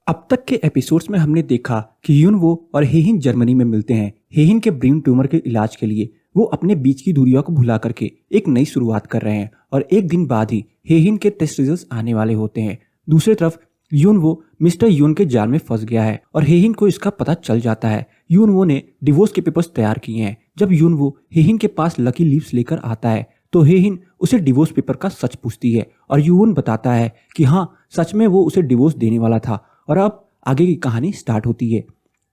अब तक के एपिसोड्स में हमने देखा कि युनवो और हेहिन जर्मनी में मिलते हैं। हेहिन के ब्रेन ट्यूमर के इलाज के लिए वो अपने बीच की दूरियों को भुला करके एक नई शुरुआत कर रहे हैं और एक दिन बाद ही हेहिन के टेस्ट रिजल्ट्स आने वाले होते हैं। दूसरी तरफ युनवो मिस्टर यून के जाल में फंस गया है और हेहिन को इसका पता चल जाता है। युनवो ने डिवोर्स के पेपर्स तैयार किए हैं। जब युनवो हेहिन के पास लकी लीव्स लेकर आता है तो हेहिन उसे डिवोर्स पेपर का सच पूछती है और यून बताता है कि हाँ, सच में वो उसे डिवोर्स देने वाला था। और अब आगे की कहानी स्टार्ट होती है।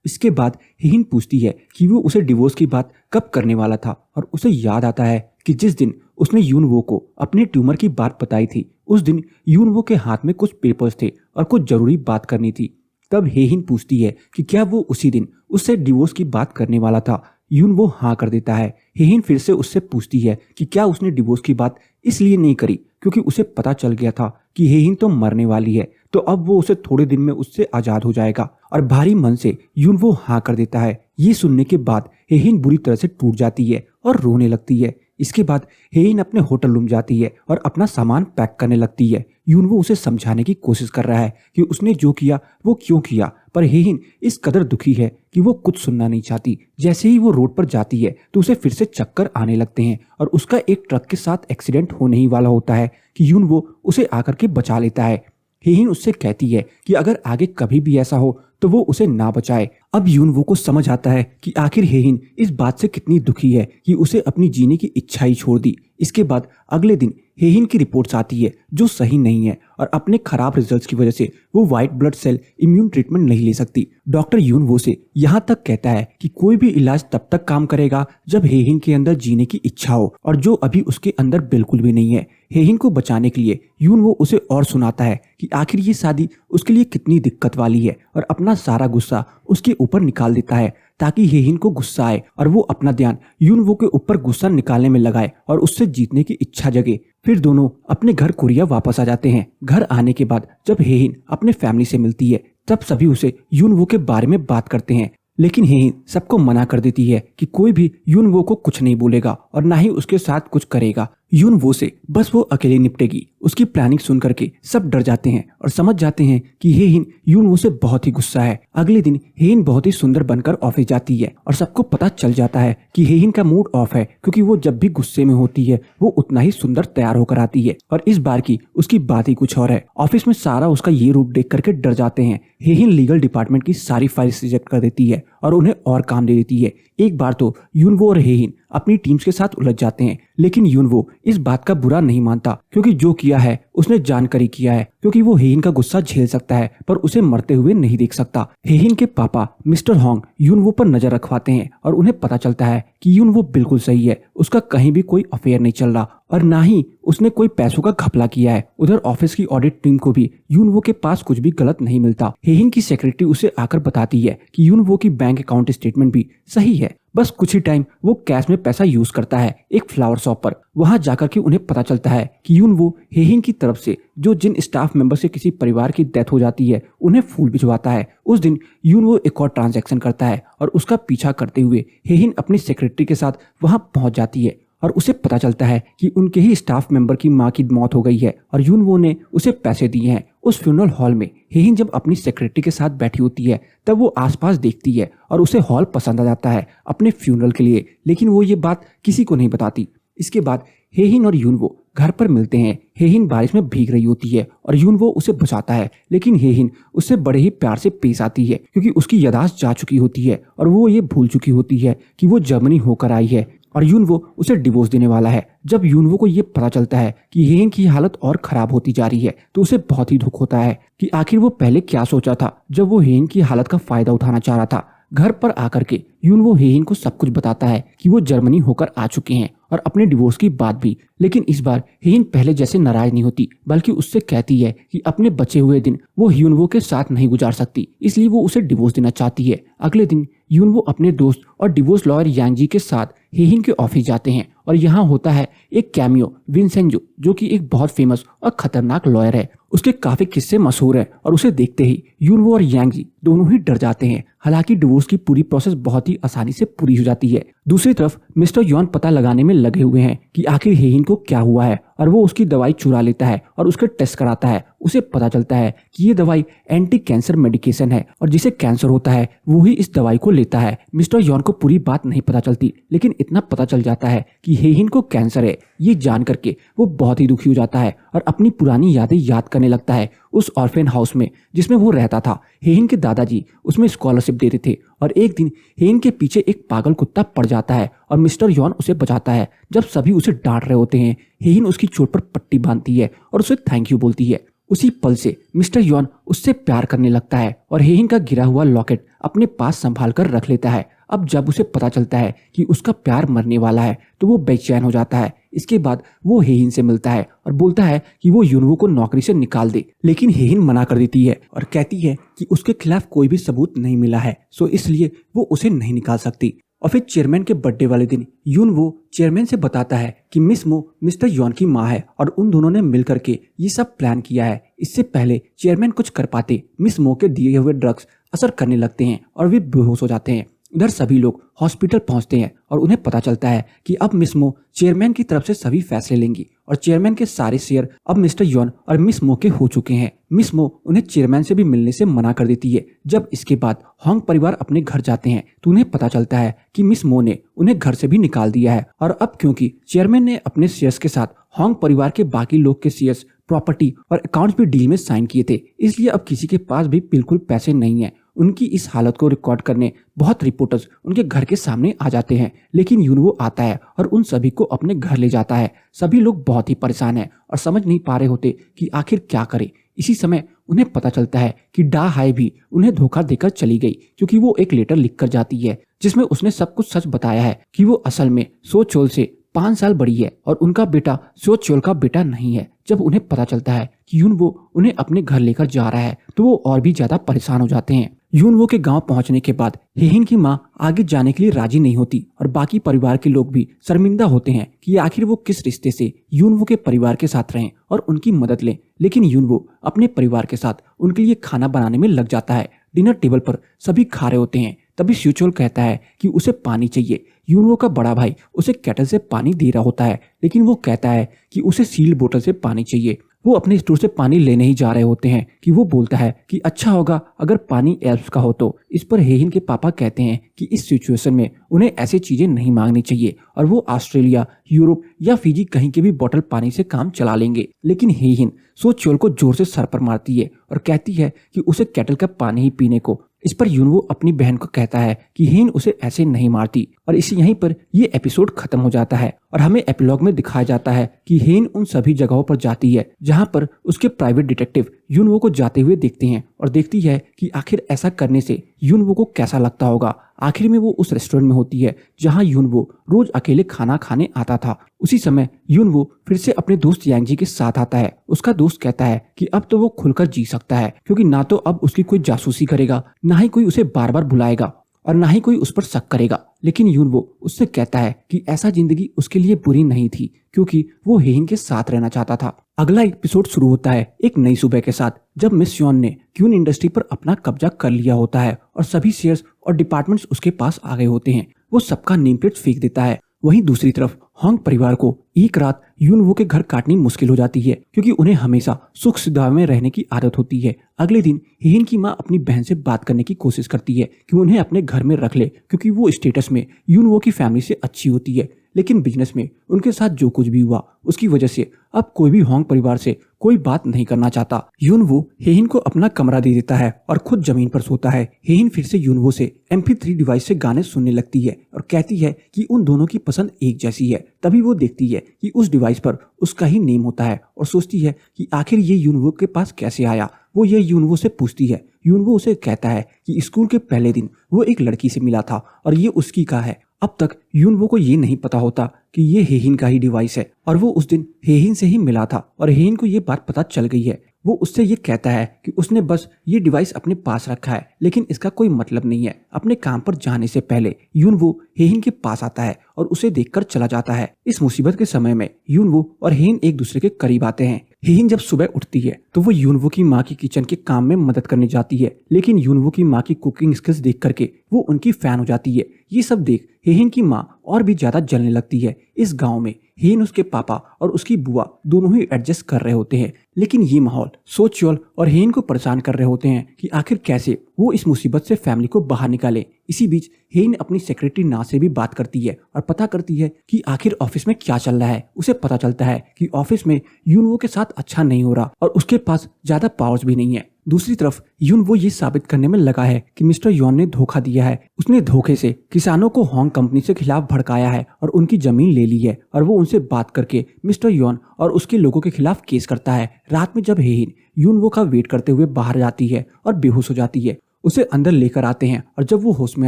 इसके बाद हेहिन पूछती है कि वो उसे डिवोर्स की बात कब करने वाला था और उसे याद आता है कि जिस दिन उसने यूनवो को अपने ट्यूमर की बात बताई थी उस दिन यूनवो के हाथ में कुछ पेपर्स थे और कुछ जरूरी बात करनी थी। तब हेहिन पूछती है कि क्या वो उसी दिन उससे डिवोर्स की बात करने वाला था। यूनवो हाँ कर देता है। हेहिन फिर से उससे पूछती है कि क्या उसने डिवोर्स की बात इसलिए नहीं करी क्योंकि उसे पता चल गया था कि हेहिन तो मरने वाली है, तो अब वो उसे थोड़े दिन में उससे आजाद हो जाएगा। और भारी मन से यूनवो हाँ कर देता है। ये सुनने के बाद हेहिन बुरी तरह से टूट जाती है और रोने लगती है। इसके बाद हेहिन अपने होटल रूम जाती है और अपना सामान पैक करने लगती है। यूनवो उसे समझाने की कोशिश कर रहा है कि उसने जो किया वो क्यों किया, पर हेहिन इस कदर दुखी है कि वो कुछ सुनना नहीं चाहती। जैसे ही वो रोड पर जाती है तो उसे फिर से चक्कर आने लगते हैं और उसका एक ट्रक के साथ एक्सीडेंट होने ही वाला होता है कि यूनवो उसे आकर के बचा लेता है। हेहिन उससे कहती है कि अगर आगे कभी भी ऐसा हो तो वो उसे ना बचाए। अब यूनवो को समझ आता है कि आखिर हेहिन इस बात से कितनी दुखी है कि उसे अपनी जीने की इच्छा ही छोड़ दी। इसके बाद अगले दिन हेहिन की रिपोर्ट्स आती है जो सही नहीं है और अपने खराब रिजल्ट्स की वजह से वो white blood cell immune treatment नहीं ले सकती। डॉक्टर यूनवो से यहाँ तक कहता है कि कोई भी इलाज तब तक काम करेगा जब हेहिन के अंदर जीने की इच्छा हो, और जो अभी उसके अंदर बिल्कुल भी नहीं है। हेहिन को बचाने के लिए यूनवो उसे और सुनाता है कि आखिर ये शादी उसके लिए कितनी दिक्कत वाली है और अपना सारा गुस्सा उसके ऊपर निकाल देता है ताकि हेहिन को गुस्सा आए और वो अपना ध्यान यूनवो के ऊपर गुस्सा निकालने में लगाए और उससे जीतने की इच्छा जगे। फिर दोनों अपने घर कोरिया वापस आ जाते हैं। घर आने के बाद जब हेहिन अपने फैमिली से मिलती है तब सभी उसे यूनवो के बारे में बात करते हैं, लेकिन हेहिन सबको मना कर देती है कि कोई भी यूनवो को कुछ नहीं बोलेगा और ना ही उसके साथ कुछ करेगा। यूनवो से बस वो अकेले निपटेगी। उसकी प्लानिंग सुन करके सब डर जाते हैं और समझ जाते हैं कि हेहिन यूनवो से बहुत ही गुस्सा है। अगले दिन हेहिन बहुत ही सुंदर बनकर ऑफिस जाती है और सबको पता चल जाता है कि हेहिन का मूड ऑफ है क्योंकि वो जब भी गुस्से में होती है वो उतना ही सुंदर तैयार होकर आती है और इस बार की उसकी बात ही कुछ और है। ऑफिस में सारा उसका ये रूप देख करके डर जाते हैं। हेहिन लीगल डिपार्टमेंट की सारी फाइल्स रिजेक्ट कर देती है और उन्हें और काम दे देती है। एक बार तो यूनवो और हेहिन अपनी टीम्स के साथ उलझ जाते हैं, लेकिन यूनवो इस बात का बुरा नहीं मानता क्योंकि जो किया है उसने जानकर किया है, क्योंकि वो हेहिन का गुस्सा झेल सकता है पर उसे मरते हुए नहीं देख सकता। हेहिन के पापा मिस्टर होंग यूनवो पर नजर रखवाते हैं और उन्हें पता चलता है कि यूनवो बिल्कुल सही है। उसका कहीं भी कोई अफेयर नहीं चल रहा और ना ही उसने कोई पैसों का घपला किया है। उधर ऑफिस की ऑडिट टीम को भी यूनवो के पास कुछ भी गलत नहीं मिलता। हेहिन की सेक्रेटरी उसे आकर बताती है कि यूनवो की बैंक अकाउंट स्टेटमेंट भी सही है, बस कुछ ही टाइम वो कैश में पैसा यूज करता है एक फ्लावर शॉप पर। वहां जाकर के उन्हें पता चलता है कि यूनवो हेहिन की तरफ से जो जिन स्टाफ मेंबर से किसी परिवार की डेथ हो जाती है उन्हें फूल भिजवाता है। उस दिन यूनवो एक और ट्रांजैक्शन करता है और उसका पीछा करते हुए हेहिन अपनी सेक्रेटरी के साथ वहां पहुंच जाती है और उसे पता चलता है कि उनके ही स्टाफ मेंबर की मां की मौत हो गई है और यूनवो ने उसे पैसे दिए हैं। उस फ्यूनरल हॉल में हेहिन जब अपनी सेक्रेटरी के साथ बैठी होती है तब वो आसपास देखती है और उसे हॉल पसंद आ जाता है अपने फ्यूनरल के लिए, लेकिन वो ये बात किसी को नहीं बताती। इसके बाद हेहिन और यूनवो घर पर मिलते हैं। हेहिन बारिश में भीग रही होती है और यूनवो उसे बचाता है, लेकिन हेहिन उससे बड़े ही प्यार से पेश आती है क्योंकि उसकी यादाश्त जा चुकी होती है और वो ये भूल चुकी होती है कि वो जर्मनी होकर आई है और यूनवो उसे डिवोर्स देने वाला है। जब यूनवो को ये पता चलता है कि हेहिन की हालत और खराब होती जा रही है तो उसे बहुत ही दुख होता है कि आखिर वो पहले क्या सोचा था जब वो हेहिन की हालत का फायदा उठाना चाह रहा था। घर पर आकर के यूनवो हेहिन को सब कुछ बताता है कि वो जर्मनी होकर आ चुके हैं और अपने डिवोर्स की बात भी, लेकिन इस बार हेहिन पहले जैसे नाराज नहीं होती बल्कि उससे कहती है कि अपने बचे हुए दिन वो यूनवो के साथ नहीं गुजार सकती, इसलिए वो उसे डिवोर्स देना चाहती है। अगले दिन यूनवो अपने दोस्त और डिवोर्स लॉयर यांग जी के साथ हेहिन के ऑफिस जाते हैं और यहाँ होता है एक कैमियो विंसेंजो, जो कि एक बहुत फेमस और खतरनाक लॉयर है। उसके काफी किस्से मशहूर हैं और उसे देखते ही यूनवो और यांग जी दोनों ही डर जाते हैं। हालांकि डिवोर्स की पूरी प्रोसेस बहुत ही आसानी से पूरी हो जाती है। दूसरी तरफ मिस्टर यॉन पता लगाने में लगे हुए हैं कि आखिर हेहिन को क्या हुआ है और वो उसकी दवाई चुरा लेता है और उसके टेस्ट कराता है। उसे पता चलता है कि ये दवाई एंटी कैंसर मेडिकेशन है और जिसे कैंसर होता है वो ही इस दवाई को लेता है। मिस्टर यॉन को पूरी बात नहीं पता चलती, लेकिन इतना पता चल जाता है कि हेहिन को कैंसर है। ये जान करके वो बहुत ही दुखी हो जाता है और अपनी पुरानी यादें याद करने लगता है उस ऑर्फेन हाउस में जिसमें वो रहता था। हेहिन के दादाजी उसमें स्कॉलरशिप देते थे और एक दिन हेहिन के पीछे एक पागल कुत्ता पड़ जाता है और मिस्टर यॉन उसे बचाता है। जब सभी उसे डांट रहे होते हैं, हेहिन उसकी चोट पर पट्टी बांधती है और उसे थैंक यू बोलती है। उसी पल से मिस्टर यॉन उससे प्यार करने लगता है और हेहिन का गिरा हुआ लॉकेट अपने पास संभाल कर रख लेता है। अब जब उसे पता चलता है कि उसका प्यार मरने वाला है तो वो बेचैन हो जाता है। इसके बाद वो हेहिन से मिलता है और बोलता है कि वो यूनवो को नौकरी से निकाल दे, लेकिन हेहिन मना कर देती है और कहती है कि उसके खिलाफ कोई भी सबूत नहीं मिला है, सो इसलिए वो उसे नहीं निकाल सकती। और फिर चेयरमैन के बर्थडे वाले दिन यूनवो चेयरमैन से बताता है कि मिस मो मिस्टर यॉन की माँ है और उन दोनों ने मिलकर के ये सब प्लान किया है। इससे पहले चेयरमैन कुछ कर पाते, मिस मो के दिए हुए ड्रग्स असर करने लगते हैं और वे बेहोश हो जाते हैं। उधर सभी लोग हॉस्पिटल पहुंचते हैं और उन्हें पता चलता है कि अब मिस मो चेयरमैन की तरफ से सभी फैसले लेंगी और चेयरमैन के सारे शेयर अब मिस्टर यॉन और मिस मो के हो चुके हैं। मिस मो उन्हें चेयरमैन से भी मिलने से मना कर देती है। जब इसके बाद होंग परिवार अपने घर जाते हैं तो उन्हें पता चलता है कि मिस मो ने उन्हें घर से भी निकाल दिया है और अब क्योंकि चेयरमैन ने अपने शेयर्स के साथ होंग परिवार के बाकी लोग के शेयर्स, प्रॉपर्टी और अकाउंट्स भी डील में साइन किए थे, इसलिए अब किसी के पास भी बिल्कुल पैसे नहीं है। उनकी इस हालत को रिकॉर्ड करने बहुत रिपोर्टर्स उनके घर के सामने आ जाते हैं, लेकिन यूनवो आता है और उन सभी को अपने घर ले जाता है। सभी लोग बहुत ही परेशान हैं और समझ नहीं पा रहे होते कि आखिर क्या करें। इसी समय उन्हें पता चलता है कि डा हाई भी उन्हें धोखा देकर चली गई, क्योंकि वो एक लेटर लिख कर जाती है जिसमें उसने सब कुछ सच बताया है कि वो असल में सो चोल से 5 साल बड़ी है और उनका बेटा सो चोल का बेटा नहीं है। जब उन्हें पता चलता है कि यूनवो उन्हें अपने घर लेकर जा रहा है तो वो और भी ज्यादा परेशान हो जाते हैं। यूनवो के गांव पहुंचने के बाद हेहिन की मां आगे जाने के लिए राजी नहीं होती और बाकी परिवार के लोग भी शर्मिंदा होते हैं कि आखिर वो किस रिश्ते से यूनवो के परिवार के साथ रहें और उनकी मदद लें। लेकिन यूनवो अपने परिवार के साथ उनके लिए खाना बनाने में लग जाता है। डिनर टेबल पर सभी खा रहे होते हैं, तभी स्यूचोल कहता है कि उसे पानी चाहिए। यूनवो का बड़ा भाई उसे केटल से पानी दे रहा होता है, लेकिन वो कहता है कि उसे सील बोतल से पानी चाहिए। वो अपने स्टोर से पानी लेने ही जा रहे होते हैं कि वो बोलता है कि अच्छा होगा अगर पानी एल्प्स का हो तो। इस पर हेहिन के पापा कहते हैं कि इस सिचुएशन में उन्हें ऐसी चीजें नहीं मांगनी चाहिए और वो ऑस्ट्रेलिया, यूरोप या फिजी कहीं के भी बोतल पानी से काम चला लेंगे। लेकिन हेहिन सो चोल को जोर से सर पर मारती है और कहती है कि उसे केटल का पानी ही पीने को। इस पर यूनवो अपनी बहन को कहता है कि हेन उसे ऐसे नहीं मारती और इसी यहीं पर ये एपिसोड खत्म हो जाता है और हमें एपिलॉग में दिखाया जाता है कि हेन उन सभी जगहों पर जाती है जहां पर उसके प्राइवेट डिटेक्टिव यूनवो को जाते हुए देखते हैं और देखती है कि आखिर ऐसा करने से यूनवो को कैसा लगता होगा। आखिर में वो उस रेस्टोरेंट में होती है जहां यूनवो रोज अकेले खाना खाने आता था। उसी समय यूनवो फिर से अपने दोस्त यांगजी के साथ आता है। उसका दोस्त कहता है कि अब तो वो खुलकर जी सकता है, क्योंकि ना तो अब उसकी कोई जासूसी करेगा, ना ही कोई उसे बार बार बुलाएगा और ना ही कोई उस पर शक करेगा। लेकिन यूनवो उससे कहता है कि ऐसा जिंदगी उसके लिए बुरी नहीं थी, क्योंकि वो हेहिन के साथ रहना चाहता था। अगला एपिसोड शुरू होता है एक नई सुबह के साथ, जब मिस यॉन ने क्यून इंडस्ट्री पर अपना कब्जा कर लिया होता है और सभी शेयर्स और डिपार्टमेंट्स उसके पास आ गए होते हैं। वो सबका नेम प्लेट फेंक देता है। वहीं दूसरी तरफ होंग परिवार को एक रात यूनवो के घर काटनी मुश्किल हो जाती है, क्योंकि उन्हें हमेशा सुख सुविधा में रहने की आदत होती है। अगले दिन हेहिन की मां अपनी बहन से बात करने की कोशिश करती है कि उन्हें अपने घर में रख ले, क्योंकि वो स्टेटस में यूनवो की फैमिली से अच्छी होती है। लेकिन बिजनेस में उनके साथ जो कुछ भी हुआ उसकी वजह से अब कोई भी होंग परिवार से कोई बात नहीं करना चाहता। यूनवो हेहिन को अपना कमरा दे देता है और खुद जमीन पर सोता है। हेहिन फिर से यूनवो से MP3 डिवाइस से गाने सुनने लगती है और कहती है कि उन दोनों की पसंद एक जैसी है। तभी वो देखती है कि उस डिवाइस पर उसका ही नेम होता है और सोचती है कि आखिर ये यूनवो के पास कैसे आया। वो ये यूनवो से पूछती है। यूनवो उसे कहता है कि स्कूल के पहले दिन वो एक लड़की से मिला था और ये उसकी का है। अब तक यूनवो को ये नहीं पता होता कि ये हेहिन का ही डिवाइस है और वो उस दिन हेहिन से ही मिला था और हेहिन को ये बात पता चल गई है। वो उससे ये कहता है कि उसने बस ये डिवाइस अपने पास रखा है, लेकिन इसका कोई मतलब नहीं है। अपने काम पर जाने से पहले यूनवो हेहिन के पास आता है और उसे देखकर चला जाता है। इस मुसीबत के समय में यूनवो और हेहिन एक दूसरे के करीब आते हैं। हेहिन जब सुबह उठती है तो वो यूनवो की माँ की किचन के काम में मदद करने जाती है, लेकिन यूनवो की माँ की कुकिंग स्किल्स देख करके वो उनकी फैन हो जाती है। ये सब देख हेहिन की माँ और भी ज्यादा जलने लगती है। इस गांव में हेहिन उसके पापा और उसकी बुआ दोनों ही एडजस्ट कर रहे होते हैं, लेकिन ये माहौल सोचियोल और हेहिन को परेशान कर रहे होते हैं कि आखिर कैसे वो इस मुसीबत से फैमिली को बाहर निकाले। इसी बीच हेहिन अपनी सेक्रेटरी ना से भी बात करती है और पता करती है कि आखिर ऑफिस में क्या चल रहा है। उसे पता चलता है कि ऑफिस में यूनवो के साथ अच्छा नहीं हो रहा और उसके पास ज्यादा पावर्स भी नहीं है। दूसरी तरफ यूनवो ये साबित करने में लगा है कि मिस्टर यॉन ने धोखा दिया है। उसने धोखे से किसानों को होंग कंपनी से खिलाफ भड़काया है और उनकी जमीन ले ली है, और वो उनसे बात करके मिस्टर यॉन और उसके लोगों के खिलाफ केस करता है। रात में जब हेहिन यूनवो का वेट करते हुए बाहर जाती है और बेहोश हो जाती है, उसे अंदर लेकर आते हैं और जब वो होश में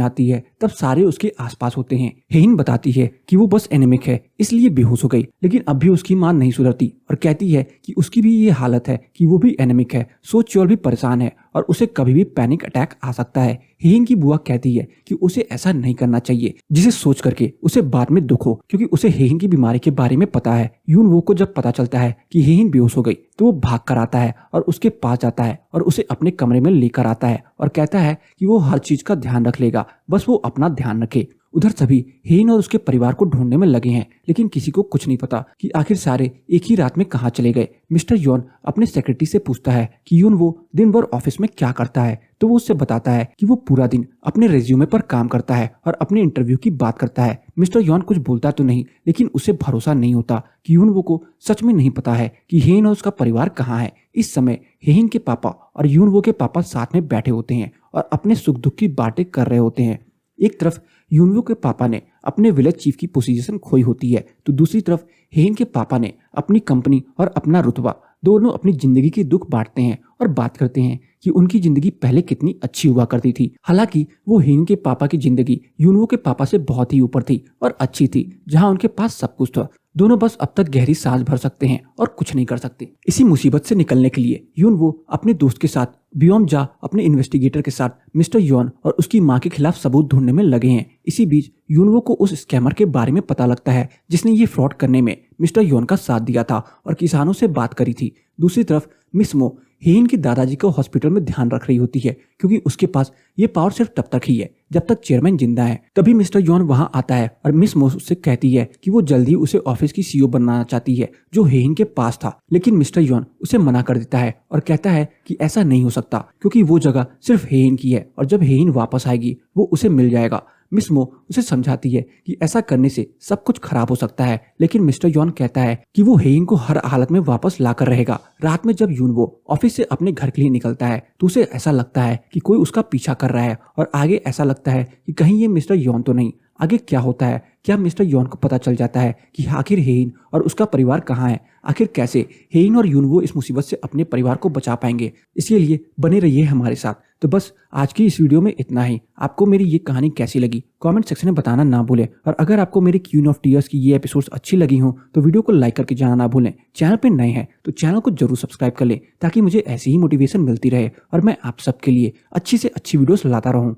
आती है तब सारे उसके आसपास होते हैं। हेहिन बताती है कि वो बस एनेमिक है इसलिए बेहोश हो गई, लेकिन अब भी उसकी मां नहीं सुधरती और कहती है कि उसकी भी ये हालत है कि वो भी एनेमिक है। सो च्योल भी परेशान है और उसे कभी भी पैनिक अटैक आ सकता है। हेहिन की बुआ कहती है कि उसे ऐसा नहीं करना चाहिए, जिसे सोच करके उसे बाद में दुख हो, क्योंकि उसे हेहिन की बीमारी के बारे में पता है। यूनवो को जब पता चलता है कि हेहिन बेहोश हो गई तो वो भाग कर आता है और उसके पास जाता है और उसे अपने कमरे में लेकर आता है और कहता है कि वो हर चीज का ध्यान रख लेगा, बस वो अपना ध्यान रखे। उधर सभी हेहिन और उसके परिवार को ढूंढने में लगे हैं, लेकिन किसी को कुछ नहीं पता कि आखिर सारे एक ही रात में कहाँ चले गए। मिस्टर यॉन अपने सेक्रेटरी से पूछता है कि यूनवो दिन भर ऑफिस में क्या करता है, तो वो उससे बताता है कि वो पूरा दिन अपने रेज्यूमे पर काम करता है और अपने इंटरव्यू की बात करता है। मिस्टर यॉन कुछ बोलता तो नहीं, लेकिन उसे भरोसा नहीं होता कि यूनवो को सच में नहीं पता है कि हेहिन और उसका परिवार कहाँ है। इस समय हेहिन के पापा और यूनवो के पापा साथ में बैठे होते हैं और अपने सुख दुख की बातें कर रहे होते हैं। एक तरफ यूनवो के पापा ने अपने विलेज चीफ की पोजीशन खोई होती है, तो दूसरी तरफ हेहिन के पापा ने अपनी कंपनी और अपना रुतबा, दोनों अपनी जिंदगी के दुख बांटते हैं और बात करते हैं कि उनकी जिंदगी पहले कितनी अच्छी हुआ करती थी। हालांकि वो हेहिन के पापा की जिंदगी यूनवो के पापा से बहुत ही ऊपर थी और अच्छी थी, जहां उनके पास सब कुछ था। दोनों बस अब तक गहरी सांस भर सकते हैं और कुछ नहीं कर सकते। इसी मुसीबत से निकलने के लिए यूनवो अपने दोस्त के साथ बियोम जा अपने इन्वेस्टिगेटर के साथ मिस्टर यॉन और उसकी मां के खिलाफ सबूत ढूंढने में लगे हैं। इसी बीच यूनवो को उस स्कैमर के बारे में पता लगता है जिसने ये फ्रॉड करने में मिस्टर यॉन का साथ दिया था और किसानों से बात करी थी। दूसरी तरफ मिस मो हेहिन की दादाजी को हॉस्पिटल में ध्यान रख रही होती है, क्योंकि उसके पास ये पावर सिर्फ तब तक ही है जब तक चेयरमैन जिंदा है। तभी मिस्टर यॉन वहां आता है और मिस मो उससे कहती है कि वो जल्दी उसे ऑफिस की सीईओ बनाना चाहती है, जो हेहिन के पास था। लेकिन मिस्टर यॉन उसे मना कर देता है और कहता है कि ऐसा नहीं हो सकता, क्योंकि वो जगह सिर्फ हेहिन की है और जब हेहिन वापस आएगी वो उसे मिल जाएगा। मिस मो उसे समझाती है कि ऐसा करने से सब कुछ खराब हो सकता है, लेकिन मिस्टर यॉन कहता है कि वो हेहिन को हर हालत में वापस लाकर रहेगा। रात में जब यूनवो ऑफिस से अपने घर के लिए निकलता है तो उसे ऐसा लगता है कि कोई उसका पीछा कर रहा है और आगे ऐसा लगता है कि कहीं ये मिस्टर यॉन तो नहीं। आगे क्या होता है? क्या मिस्टर यॉन को पता चल जाता है कि आखिर हेहिन और उसका परिवार कहाँ है? आखिर कैसे हेहिन और यूनवो इस मुसीबत से अपने परिवार को बचा पाएंगे? इसके लिए बने रहिए हमारे साथ। तो बस आज की इस वीडियो में इतना ही। आपको मेरी ये कहानी कैसी लगी कमेंट सेक्शन में बताना ना भूलें, और अगर आपको मेरी क्वीन ऑफ टीयर्स की ये एपिसोड्स अच्छी लगी हो तो वीडियो को लाइक करके जाना ना भूलें। चैनल पे नए हैं तो चैनल को जरूर सब्सक्राइब कर लें, ताकि मुझे ऐसी ही मोटिवेशन मिलती रहे और मैं आप सबके लिए अच्छी से अच्छी वीडियोस लाता रहूं।